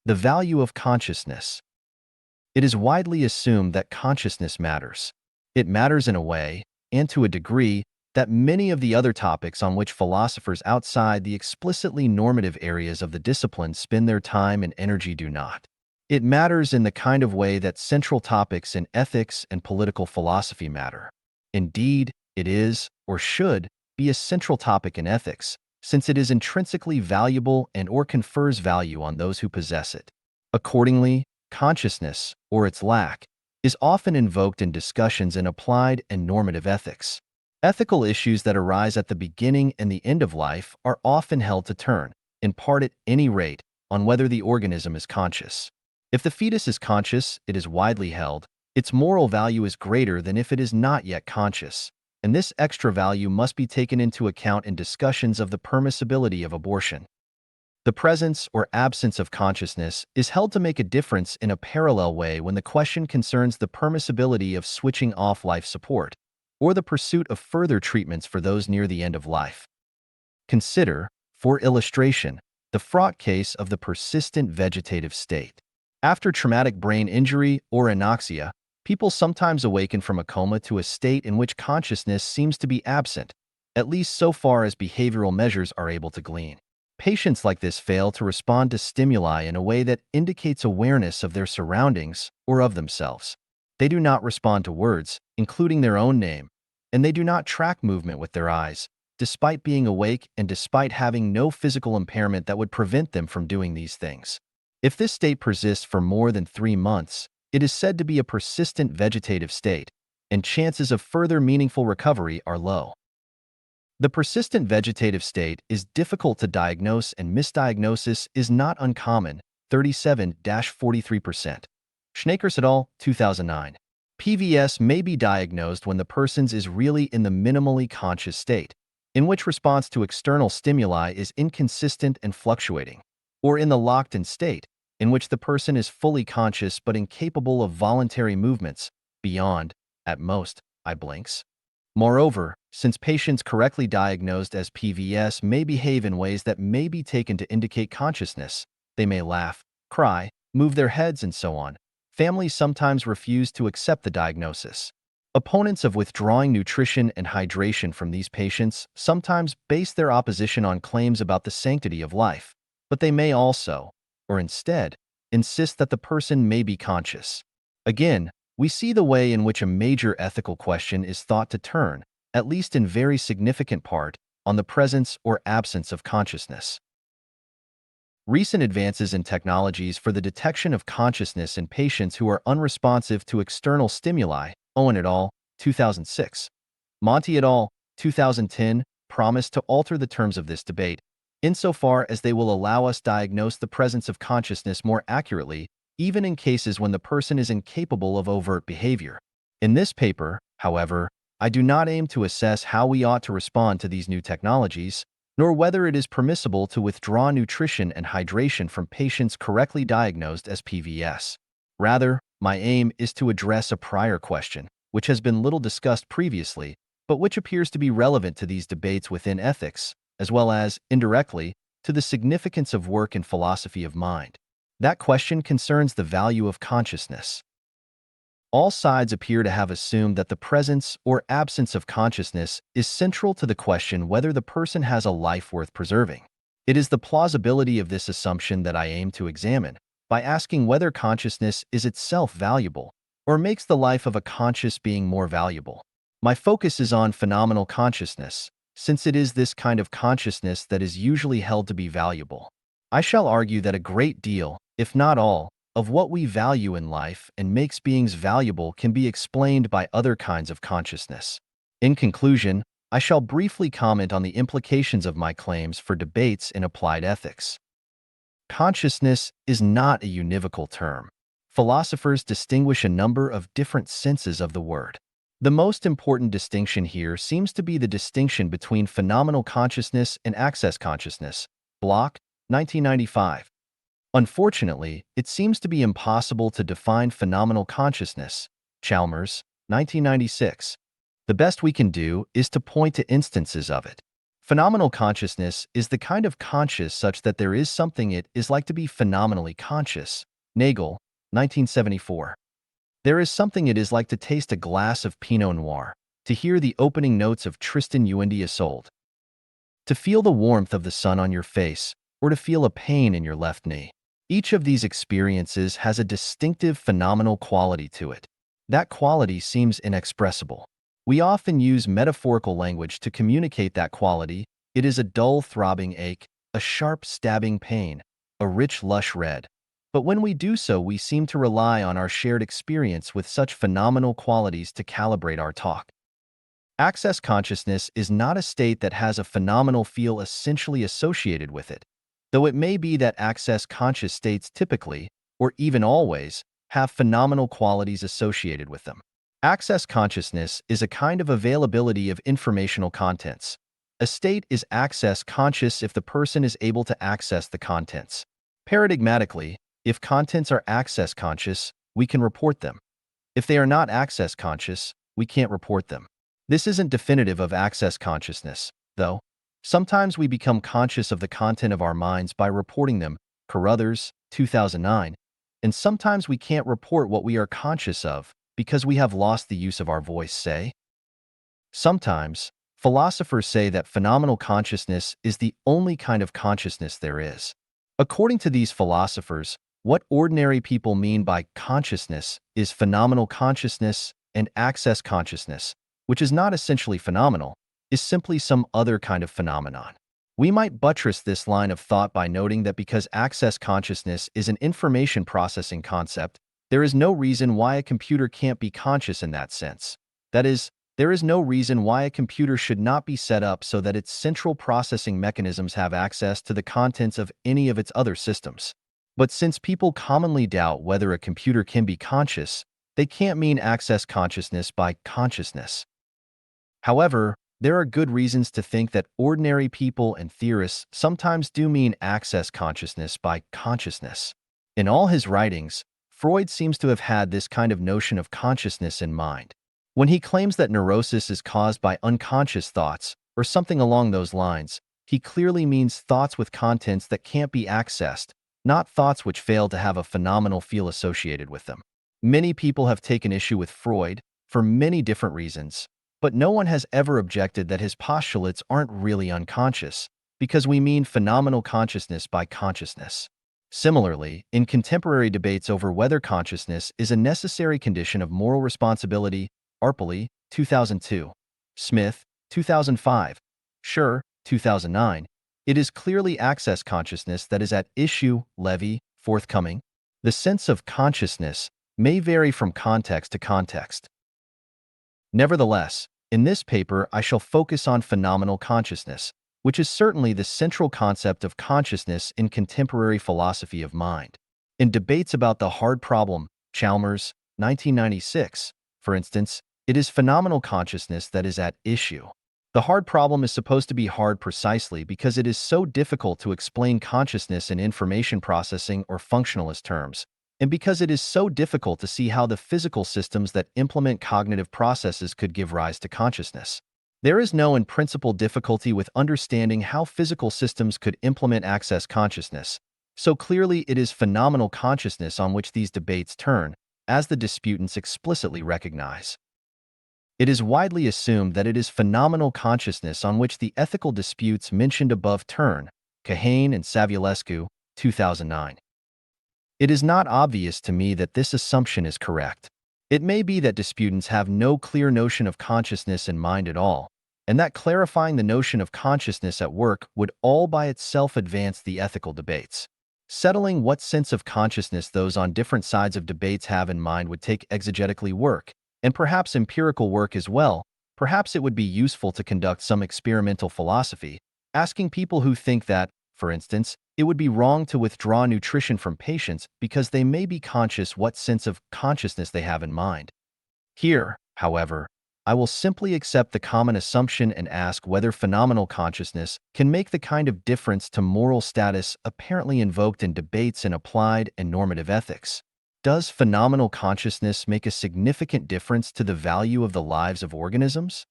The value of consciousness. It is widely assumed that consciousness matters. It matters in a way, and to a degree, that many of the other topics on which philosophers outside the explicitly normative areas of the discipline spend their time and energy do not. It matters in the kind of way that central topics in ethics and political philosophy matter. Indeed, it is, or should, be a central topic in ethics, since it is intrinsically valuable and/or confers value on those who possess it. Accordingly, consciousness, or its lack, is often invoked in discussions in applied and normative ethics. Ethical issues that arise at the beginning and the end of life are often held to turn, in part at any rate, on whether the organism is conscious. If the fetus is conscious, it is widely held, its moral value is greater than if it is not yet conscious, and this extra value must be taken into account in discussions of the permissibility of abortion. The presence or absence of consciousness is held to make a difference in a parallel way when the question concerns the permissibility of switching off life support, or the pursuit of further treatments for those near the end of life. Consider, for illustration, the fraught case of the persistent vegetative state. After traumatic brain injury or anoxia, people sometimes awaken from a coma to a state in which consciousness seems to be absent, at least so far as behavioral measures are able to glean. Patients like this fail to respond to stimuli in a way that indicates awareness of their surroundings or of themselves. They do not respond to words, including their own name, and they do not track movement with their eyes, despite being awake and despite having no physical impairment that would prevent them from doing these things. If this state persists for more than 3 months, it is said to be a persistent vegetative state, and chances of further meaningful recovery are low. The persistent vegetative state is difficult to diagnose and misdiagnosis is not uncommon, 37-43%. Schnakers et al., 2009. PVS may be diagnosed when the person is really in the minimally conscious state, in which response to external stimuli is inconsistent and fluctuating, or in the locked-in state, in which the person is fully conscious but incapable of voluntary movements beyond, at most, eye blinks. Moreover, since patients correctly diagnosed as PVS may behave in ways that may be taken to indicate consciousness, they may laugh, cry, move their heads, and so on, families sometimes refuse to accept the diagnosis. Opponents of withdrawing nutrition and hydration from these patients sometimes base their opposition on claims about the sanctity of life, but they may also, or instead, insist that the person may be conscious. Again, we see the way in which a major ethical question is thought to turn, at least in very significant part, on the presence or absence of consciousness. Recent advances in technologies for the detection of consciousness in patients who are unresponsive to external stimuli, Owen et al., 2006, Monti et al., 2010, promise to alter the terms of this debate, insofar as they will allow us diagnose the presence of consciousness more accurately, even in cases when the person is incapable of overt behavior. In this paper, however, I do not aim to assess how we ought to respond to these new technologies, nor whether it is permissible to withdraw nutrition and hydration from patients correctly diagnosed as PVS. Rather, my aim is to address a prior question, which has been little discussed previously, but which appears to be relevant to these debates within ethics, as well as, indirectly, to the significance of work in philosophy of mind. That question concerns the value of consciousness. All sides appear to have assumed that the presence or absence of consciousness is central to the question whether the person has a life worth preserving. It is the plausibility of this assumption that I aim to examine, by asking whether consciousness is itself valuable, or makes the life of a conscious being more valuable. My focus is on phenomenal consciousness, since it is this kind of consciousness that is usually held to be valuable. I shall argue that a great deal, if not all, of what we value in life and makes beings valuable can be explained by other kinds of consciousness. In conclusion, I shall briefly comment on the implications of my claims for debates in applied ethics. Consciousness is not a univocal term. Philosophers distinguish a number of different senses of the word. The most important distinction here seems to be the distinction between phenomenal consciousness and access consciousness. Bloch, 1995. Unfortunately, it seems to be impossible to define phenomenal consciousness. Chalmers, 1996. The best we can do is to point to instances of it. Phenomenal consciousness is the kind of conscious such that there is something it is like to be phenomenally conscious. Nagel, 1974. There is something it is like to taste a glass of Pinot Noir, to hear the opening notes of Tristan und Isolde, to feel the warmth of the sun on your face, or to feel a pain in your left knee. Each of these experiences has a distinctive phenomenal quality to it. That quality seems inexpressible. We often use metaphorical language to communicate that quality. It is a dull throbbing ache, a sharp stabbing pain, a rich lush red. But when we do so, we seem to rely on our shared experience with such phenomenal qualities to calibrate our talk. Access consciousness is not a state that has a phenomenal feel essentially associated with it, though it may be that access conscious states typically, or even always, have phenomenal qualities associated with them. Access consciousness is a kind of availability of informational contents. A state is access conscious if the person is able to access the contents. Paradigmatically, if contents are access conscious, we can report them. If they are not access conscious, we can't report them. This isn't definitive of access consciousness, though. Sometimes we become conscious of the content of our minds by reporting them, Carruthers, 2009, and sometimes we can't report what we are conscious of because we have lost the use of our voice, say. Sometimes, philosophers say that phenomenal consciousness is the only kind of consciousness there is. According to these philosophers, what ordinary people mean by consciousness is phenomenal consciousness, and access consciousness, which is not essentially phenomenal, is simply some other kind of phenomenon. We might buttress this line of thought by noting that because access consciousness is an information processing concept, there is no reason why a computer can't be conscious in that sense. That is, there is no reason why a computer should not be set up so that its central processing mechanisms have access to the contents of any of its other systems. But since people commonly doubt whether a computer can be conscious, they can't mean access consciousness by consciousness. However, there are good reasons to think that ordinary people and theorists sometimes do mean access consciousness by consciousness. In all his writings, Freud seems to have had this kind of notion of consciousness in mind. When he claims that neurosis is caused by unconscious thoughts, or something along those lines, he clearly means thoughts with contents that can't be accessed, not thoughts which fail to have a phenomenal feel associated with them. Many people have taken issue with Freud, for many different reasons, but no one has ever objected that his postulates aren't really unconscious, because we mean phenomenal consciousness by consciousness. Similarly, in contemporary debates over whether consciousness is a necessary condition of moral responsibility, Arpely, 2002, Smith, 2005, Schur, 2009, it is clearly access consciousness that is at issue, Levy, forthcoming. The sense of consciousness may vary from context to context. Nevertheless, in this paper I shall focus on phenomenal consciousness, which is certainly the central concept of consciousness in contemporary philosophy of mind. In debates about the hard problem, Chalmers, 1996, for instance, it is phenomenal consciousness that is at issue. The hard problem is supposed to be hard precisely because it is so difficult to explain consciousness in information processing or functionalist terms, and because it is so difficult to see how the physical systems that implement cognitive processes could give rise to consciousness. There is no in principle difficulty with understanding how physical systems could implement access consciousness, so clearly it is phenomenal consciousness on which these debates turn, as the disputants explicitly recognize. It is widely assumed that it is phenomenal consciousness on which the ethical disputes mentioned above turn, Kahane and Savulescu, 2009. It is not obvious to me that this assumption is correct. It may be that disputants have no clear notion of consciousness in mind at all, and that clarifying the notion of consciousness at work would all by itself advance the ethical debates. Settling what sense of consciousness those on different sides of debates have in mind would take exegetically work, and perhaps empirical work as well. Perhaps it would be useful to conduct some experimental philosophy, asking people who think that, for instance, it would be wrong to withdraw nutrition from patients because they may be conscious what sense of consciousness they have in mind. Here, however, I will simply accept the common assumption and ask whether phenomenal consciousness can make the kind of difference to moral status apparently invoked in debates in applied and normative ethics. Does phenomenal consciousness make a significant difference to the value of the lives of organisms?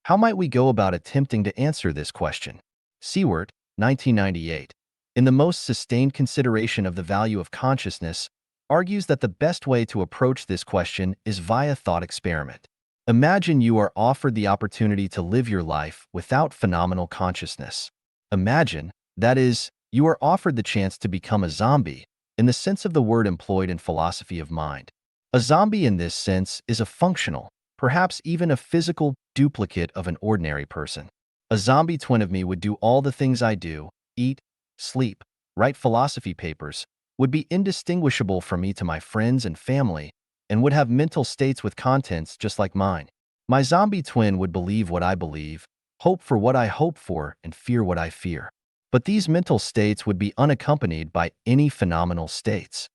How might we go about attempting to answer this question? Seward, 1998, in the most sustained consideration of the value of consciousness, argues that the best way to approach this question is via thought experiment. Imagine you are offered the opportunity to live your life without phenomenal consciousness. Imagine, that is, you are offered the chance to become a zombie, in the sense of the word employed in philosophy of mind. A zombie in this sense is a functional, perhaps even a physical duplicate of an ordinary person. A zombie twin of me would do all the things I do, eat, sleep, write philosophy papers, would be indistinguishable from me to my friends and family, and would have mental states with contents just like mine. My zombie twin would believe what I believe, hope for what I hope for, and fear what I fear. But these mental states would be unaccompanied by any phenomenal states.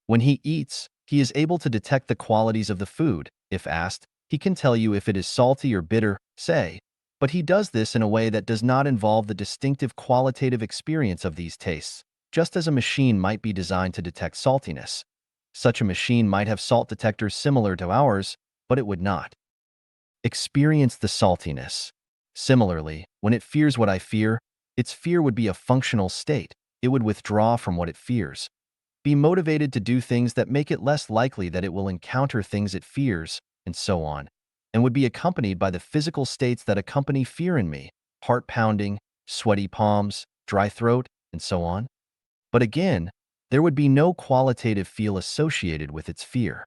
When he eats, he is able to detect the qualities of the food. If asked, he can tell you if it is salty or bitter, say, but he does this in a way that does not involve the distinctive qualitative experience of these tastes, just as a machine might be designed to detect saltiness. Such a machine might have salt detectors similar to ours, but it would not experience the saltiness. Similarly, when it fears what I fear, its fear would be a functional state. It would withdraw from what it fears, be motivated to do things that make it less likely that it will encounter things it fears, and so on, and would be accompanied by the physical states that accompany fear in me, heart pounding, sweaty palms, dry throat, and so on. But again, there would be no qualitative feel associated with its fear.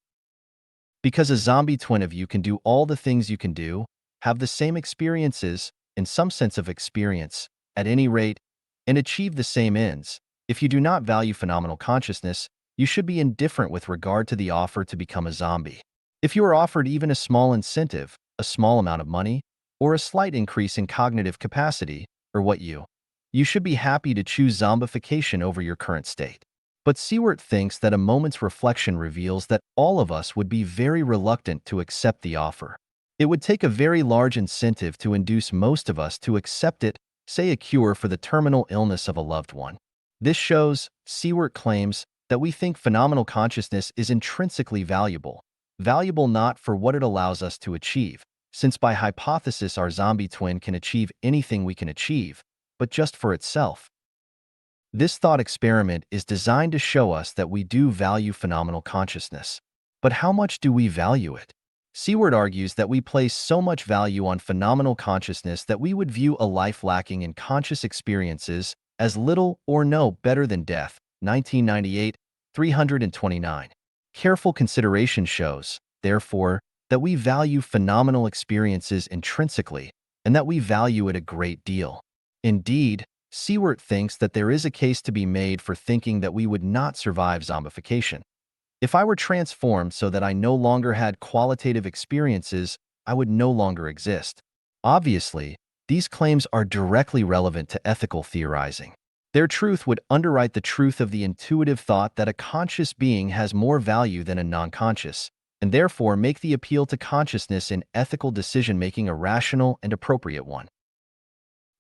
Because a zombie twin of you can do all the things you can do, have the same experiences, in some sense of experience, at any rate, and achieve the same ends. If you do not value phenomenal consciousness, you should be indifferent with regard to the offer to become a zombie. If you are offered even a small incentive, a small amount of money, or a slight increase in cognitive capacity, or what you should be happy to choose zombification over your current state. But Seward thinks that a moment's reflection reveals that all of us would be very reluctant to accept the offer. It would take a very large incentive to induce most of us to accept it, say a cure for the terminal illness of a loved one. This shows, Seward claims, that we think phenomenal consciousness is intrinsically valuable not for what it allows us to achieve, since by hypothesis our zombie twin can achieve anything we can achieve, but just for itself. This thought experiment is designed to show us that we do value phenomenal consciousness. But how much do we value it? Seward argues that we place so much value on phenomenal consciousness that we would view a life lacking in conscious experiences as little or no better than death. 1998, 329. Careful consideration shows, therefore, that we value phenomenal experiences intrinsically, and that we value it a great deal. Indeed, Seward thinks that there is a case to be made for thinking that we would not survive zombification. If I were transformed so that I no longer had qualitative experiences, I would no longer exist. Obviously, these claims are directly relevant to ethical theorizing. Their truth would underwrite the truth of the intuitive thought that a conscious being has more value than a non-conscious, and therefore make the appeal to consciousness in ethical decision-making a rational and appropriate one.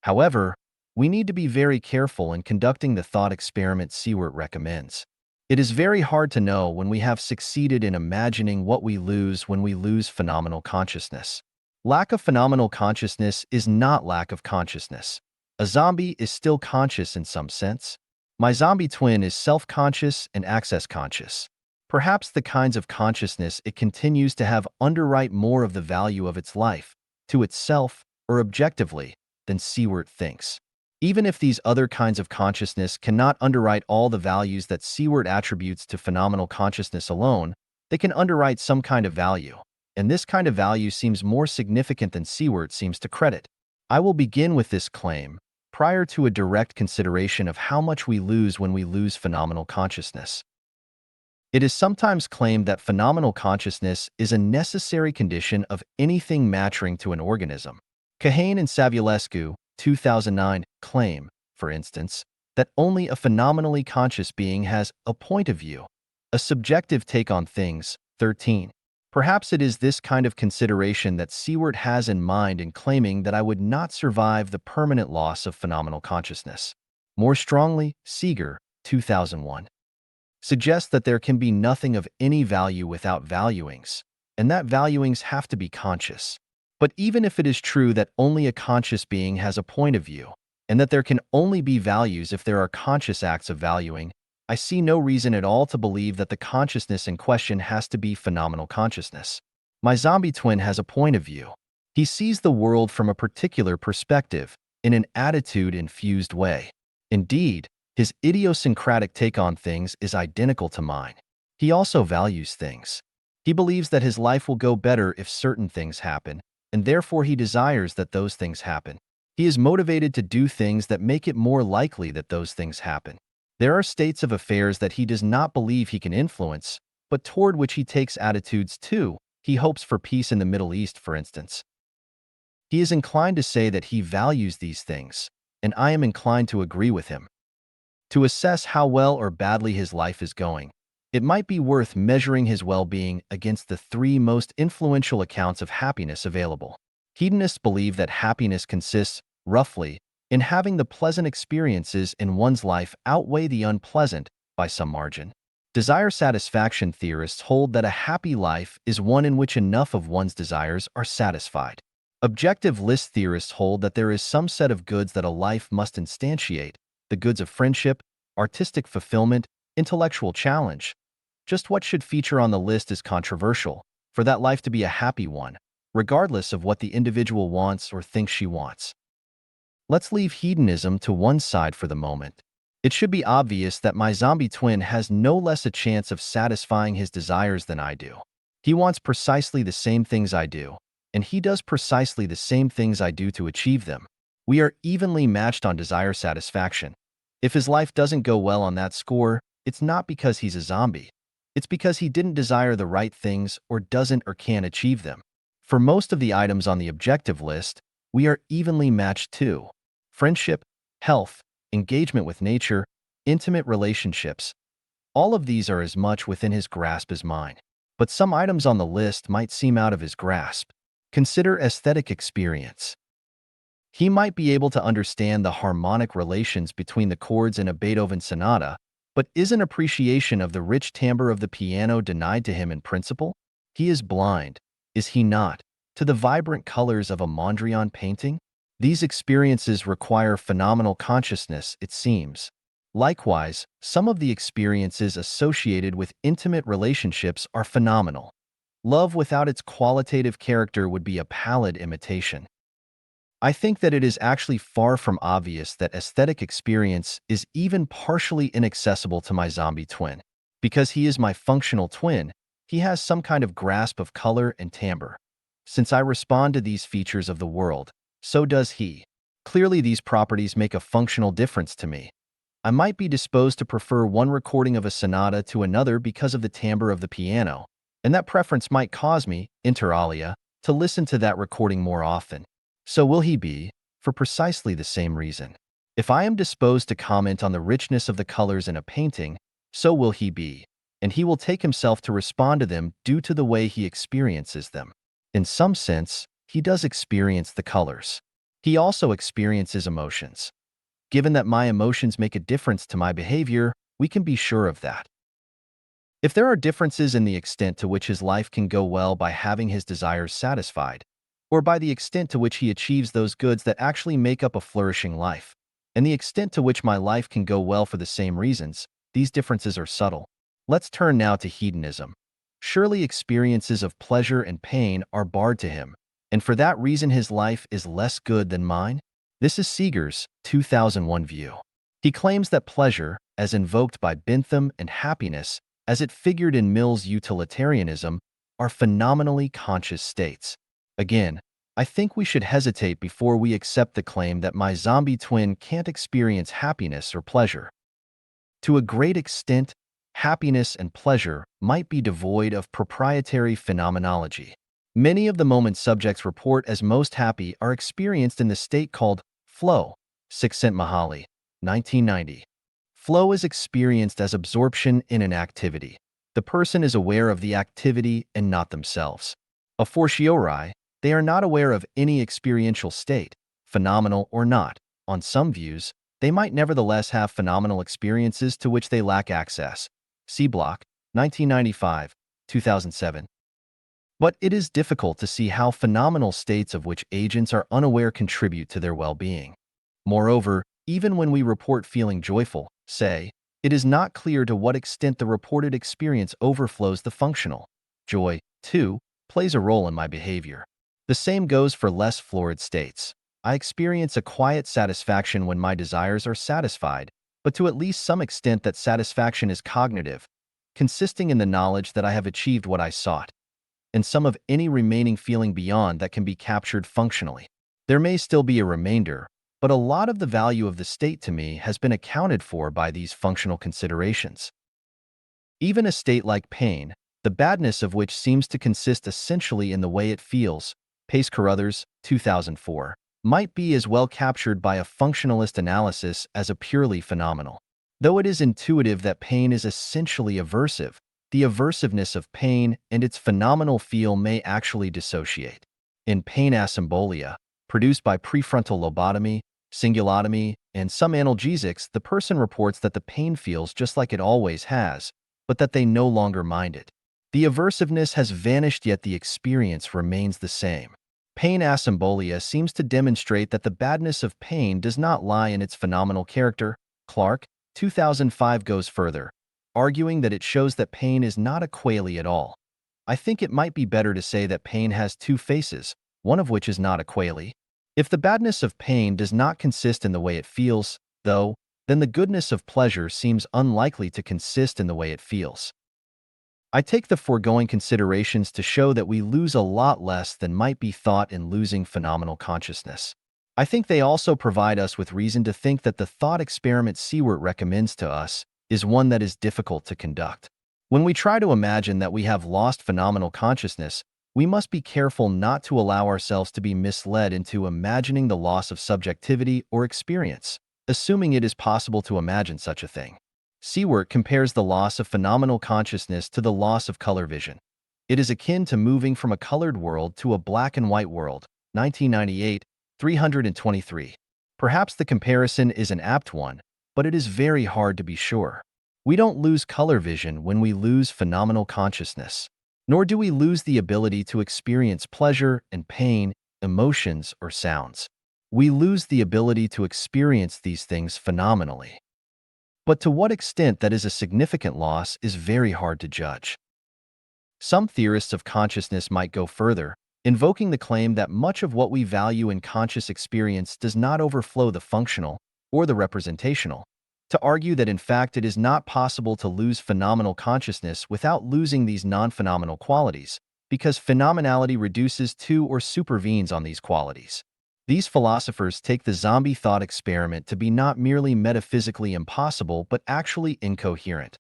However, we need to be very careful in conducting the thought experiment Seward recommends. It is very hard to know when we have succeeded in imagining what we lose when we lose phenomenal consciousness. Lack of phenomenal consciousness is not lack of consciousness. A zombie is still conscious in some sense. My zombie twin is self-conscious and access-conscious. Perhaps the kinds of consciousness it continues to have underwrite more of the value of its life, to itself or objectively, than Seward thinks. Even if these other kinds of consciousness cannot underwrite all the values that Seward attributes to phenomenal consciousness alone, they can underwrite some kind of value, and this kind of value seems more significant than Seward seems to credit. I will begin with this claim, prior to a direct consideration of how much we lose when we lose phenomenal consciousness. It is sometimes claimed that phenomenal consciousness is a necessary condition of anything maturing to an organism. Kahane and Savulescu, 2009, claim, for instance, that only a phenomenally conscious being has a point of view, a subjective take on things. 13. Perhaps it is this kind of consideration that Seward has in mind in claiming that I would not survive the permanent loss of phenomenal consciousness. More strongly, Seeger, 2001, suggests that there can be nothing of any value without valuings, and that valuings have to be conscious. But even if it is true that only a conscious being has a point of view, and that there can only be values if there are conscious acts of valuing, I see no reason at all to believe that the consciousness in question has to be phenomenal consciousness. My zombie twin has a point of view. He sees the world from a particular perspective, in an attitude-infused way. Indeed, his idiosyncratic take on things is identical to mine. He also values things. He believes that his life will go better if certain things happen, and therefore he desires that those things happen. He is motivated to do things that make it more likely that those things happen. There are states of affairs that he does not believe he can influence, but toward which he takes attitudes too. He hopes for peace in the Middle East, for instance. He is inclined to say that he values these things, and I am inclined to agree with him. To assess how well or badly his life is going, it might be worth measuring his well-being against the three most influential accounts of happiness available. Hedonists believe that happiness consists, roughly, in having the pleasant experiences in one's life outweigh the unpleasant by some margin. Desire satisfaction theorists hold that a happy life is one in which enough of one's desires are satisfied. Objective list theorists hold that there is some set of goods that a life must instantiate, the goods of friendship, artistic fulfillment, intellectual challenge. Just what should feature on the list is controversial, for that life to be a happy one, regardless of what the individual wants or thinks she wants. Let's leave hedonism to one side for the moment. It should be obvious that my zombie twin has no less a chance of satisfying his desires than I do. He wants precisely the same things I do, and he does precisely the same things I do to achieve them. We are evenly matched on desire satisfaction. If his life doesn't go well on that score, it's not because he's a zombie. It's because he didn't desire the right things or doesn't or can't achieve them. For most of the items on the objective list, we are evenly matched too. Friendship, health, engagement with nature, intimate relationships. All of these are as much within his grasp as mine. But some items on the list might seem out of his grasp. Consider aesthetic experience. He might be able to understand the harmonic relations between the chords in a Beethoven sonata, but is an appreciation of the rich timbre of the piano denied to him in principle? He is blind, is he not, to the vibrant colors of a Mondrian painting? These experiences require phenomenal consciousness, it seems. Likewise, some of the experiences associated with intimate relationships are phenomenal. Love without its qualitative character would be a pallid imitation. I think that it is actually far from obvious that aesthetic experience is even partially inaccessible to my zombie twin. Because he is my functional twin, he has some kind of grasp of color and timbre. Since I respond to these features of the world, so does he. Clearly, these properties make a functional difference to me. I might be disposed to prefer one recording of a sonata to another because of the timbre of the piano, and that preference might cause me, inter alia, to listen to that recording more often. So will he be, for precisely the same reason. If I am disposed to comment on the richness of the colors in a painting, so will he be, and he will take himself to respond to them due to the way he experiences them. In some sense, he does experience the colors. He also experiences emotions. Given that my emotions make a difference to my behavior, we can be sure of that. If there are differences in the extent to which his life can go well by having his desires satisfied, or by the extent to which he achieves those goods that actually make up a flourishing life, and the extent to which my life can go well for the same reasons, these differences are subtle. Let's turn now to hedonism. Surely experiences of pleasure and pain are barred to him, and for that reason his life is less good than mine? This is Seeger's 2001 view. He claims that pleasure, as invoked by Bentham, and happiness, as it figured in Mill's utilitarianism, are phenomenally conscious states. Again, I think we should hesitate before we accept the claim that my zombie twin can't experience happiness or pleasure. To a great extent, happiness and pleasure might be devoid of proprietary phenomenology. Many of the moments subjects report as most happy are experienced in the state called flow. Csikszentmihalyi, 1990. Flow is experienced as absorption in an activity. The person is aware of the activity and not themselves. A fortiori, they are not aware of any experiential state, phenomenal or not. On some views, they might nevertheless have phenomenal experiences to which they lack access. See Bloch, 1995, 2007. But it is difficult to see how phenomenal states of which agents are unaware contribute to their well-being. Moreover, even when we report feeling joyful, say, it is not clear to what extent the reported experience overflows the functional. Joy, too, plays a role in my behavior. The same goes for less florid states. I experience a quiet satisfaction when my desires are satisfied, but to at least some extent that satisfaction is cognitive, consisting in the knowledge that I have achieved what I sought, and some of any remaining feeling beyond that can be captured functionally. There may still be a remainder, but a lot of the value of the state to me has been accounted for by these functional considerations. Even a state like pain, the badness of which seems to consist essentially in the way it feels, Pace Carruthers, 2004, might be as well captured by a functionalist analysis as a purely phenomenal. Though it is intuitive that pain is essentially aversive, the aversiveness of pain and its phenomenal feel may actually dissociate. In pain asymbolia, produced by prefrontal lobotomy, cingulotomy, and some analgesics, the person reports that the pain feels just like it always has, but that they no longer mind it. The aversiveness has vanished, yet the experience remains the same. Pain asymbolia seems to demonstrate that the badness of pain does not lie in its phenomenal character. Clark, 2005, goes further, arguing that it shows that pain is not a qualia at all. I think it might be better to say that pain has two faces, one of which is not a qualia. If the badness of pain does not consist in the way it feels, though, then the goodness of pleasure seems unlikely to consist in the way it feels. I take the foregoing considerations to show that we lose a lot less than might be thought in losing phenomenal consciousness. I think they also provide us with reason to think that the thought experiment Siewert recommends to us is one that is difficult to conduct. When we try to imagine that we have lost phenomenal consciousness, we must be careful not to allow ourselves to be misled into imagining the loss of subjectivity or experience, assuming it is possible to imagine such a thing. Siewert compares the loss of phenomenal consciousness to the loss of color vision. It is akin to moving from a colored world to a black and white world, 1998, 323. Perhaps the comparison is an apt one, but it is very hard to be sure. We don't lose color vision when we lose phenomenal consciousness, nor do we lose the ability to experience pleasure and pain, emotions, or sounds. We lose the ability to experience these things phenomenally. But to what extent that is a significant loss is very hard to judge. Some theorists of consciousness might go further, invoking the claim that much of what we value in conscious experience does not overflow the functional or the representational, to argue that in fact it is not possible to lose phenomenal consciousness without losing these non-phenomenal qualities, because phenomenality reduces to or supervenes on these qualities. These philosophers take the zombie thought experiment to be not merely metaphysically impossible but actually incoherent.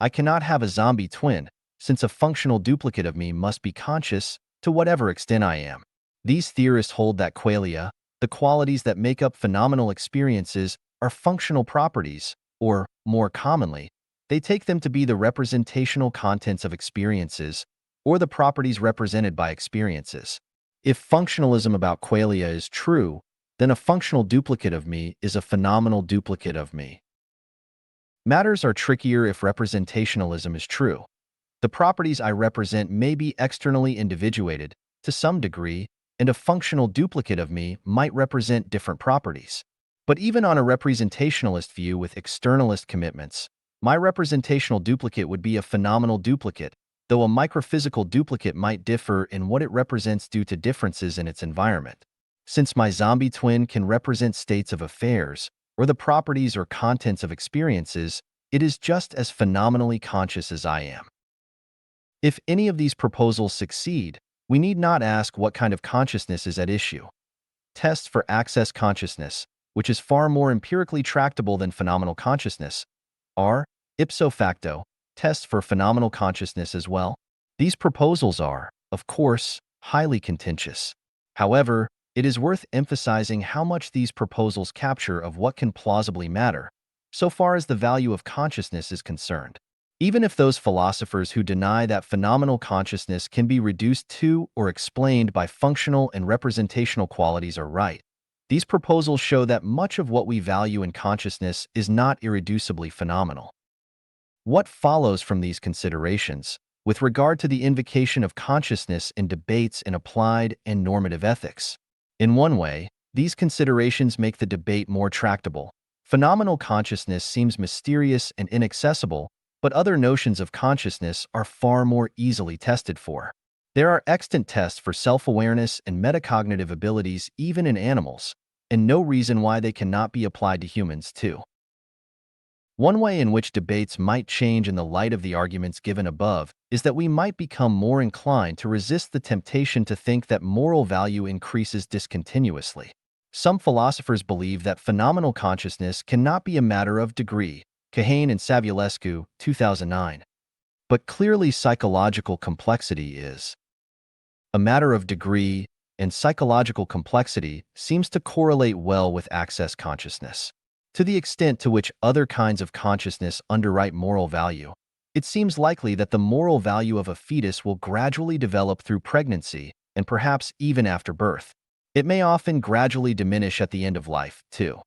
I cannot have a zombie twin, since a functional duplicate of me must be conscious to whatever extent I am. These theorists hold that qualia, the qualities that make up phenomenal experiences, are functional properties, or, more commonly, they take them to be the representational contents of experiences, or the properties represented by experiences. If functionalism about qualia is true, then a functional duplicate of me is a phenomenal duplicate of me. Matters are trickier if representationalism is true. The properties I represent may be externally individuated, to some degree, and a functional duplicate of me might represent different properties. But even on a representationalist view with externalist commitments, my representational duplicate would be a phenomenal duplicate, though a microphysical duplicate might differ in what it represents due to differences in its environment. Since my zombie twin can represent states of affairs, or the properties or contents of experiences, it is just as phenomenally conscious as I am. If any of these proposals succeed, we need not ask what kind of consciousness is at issue. Tests for access consciousness, which is far more empirically tractable than phenomenal consciousness, are, ipso facto, tests for phenomenal consciousness as well. These proposals are, of course, highly contentious. However, it is worth emphasizing how much these proposals capture of what can plausibly matter, so far as the value of consciousness is concerned. Even if those philosophers who deny that phenomenal consciousness can be reduced to or explained by functional and representational qualities are right, these proposals show that much of what we value in consciousness is not irreducibly phenomenal. What follows from these considerations, with regard to the invocation of consciousness in debates in applied and normative ethics. In one way, these considerations make the debate more tractable. Phenomenal consciousness seems mysterious and inaccessible, but other notions of consciousness are far more easily tested for. There are extant tests for self-awareness and metacognitive abilities even in animals, and no reason why they cannot be applied to humans too. One way in which debates might change in the light of the arguments given above is that we might become more inclined to resist the temptation to think that moral value increases discontinuously. Some philosophers believe that phenomenal consciousness cannot be a matter of degree, Kahane and Savulescu, 2009. But clearly psychological complexity is. A matter of degree, and psychological complexity seems to correlate well with access consciousness. To the extent to which other kinds of consciousness underwrite moral value, it seems likely that the moral value of a fetus will gradually develop through pregnancy and perhaps even after birth. It may often gradually diminish at the end of life, too.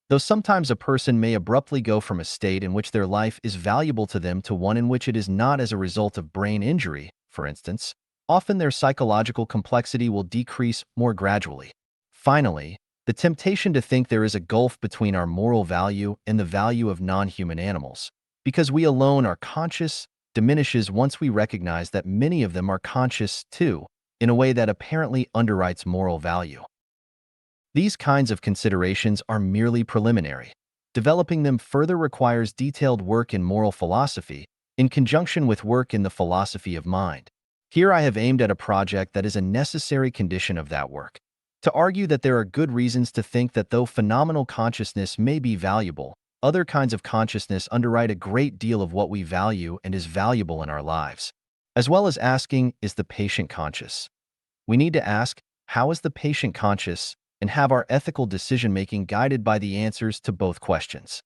Though sometimes a person may abruptly go from a state in which their life is valuable to them to one in which it is not as a result of brain injury, for instance, often their psychological complexity will decrease more gradually. Finally, the temptation to think there is a gulf between our moral value and the value of non-human animals, because we alone are conscious, diminishes once we recognize that many of them are conscious too, in a way that apparently underwrites moral value. These kinds of considerations are merely preliminary. Developing them further requires detailed work in moral philosophy, in conjunction with work in the philosophy of mind. Here I have aimed at a project that is a necessary condition of that work. To argue that there are good reasons to think that though phenomenal consciousness may be valuable, other kinds of consciousness underwrite a great deal of what we value and is valuable in our lives. As well as asking, is the patient conscious? We need to ask, how is the patient conscious, and have our ethical decision-making guided by the answers to both questions.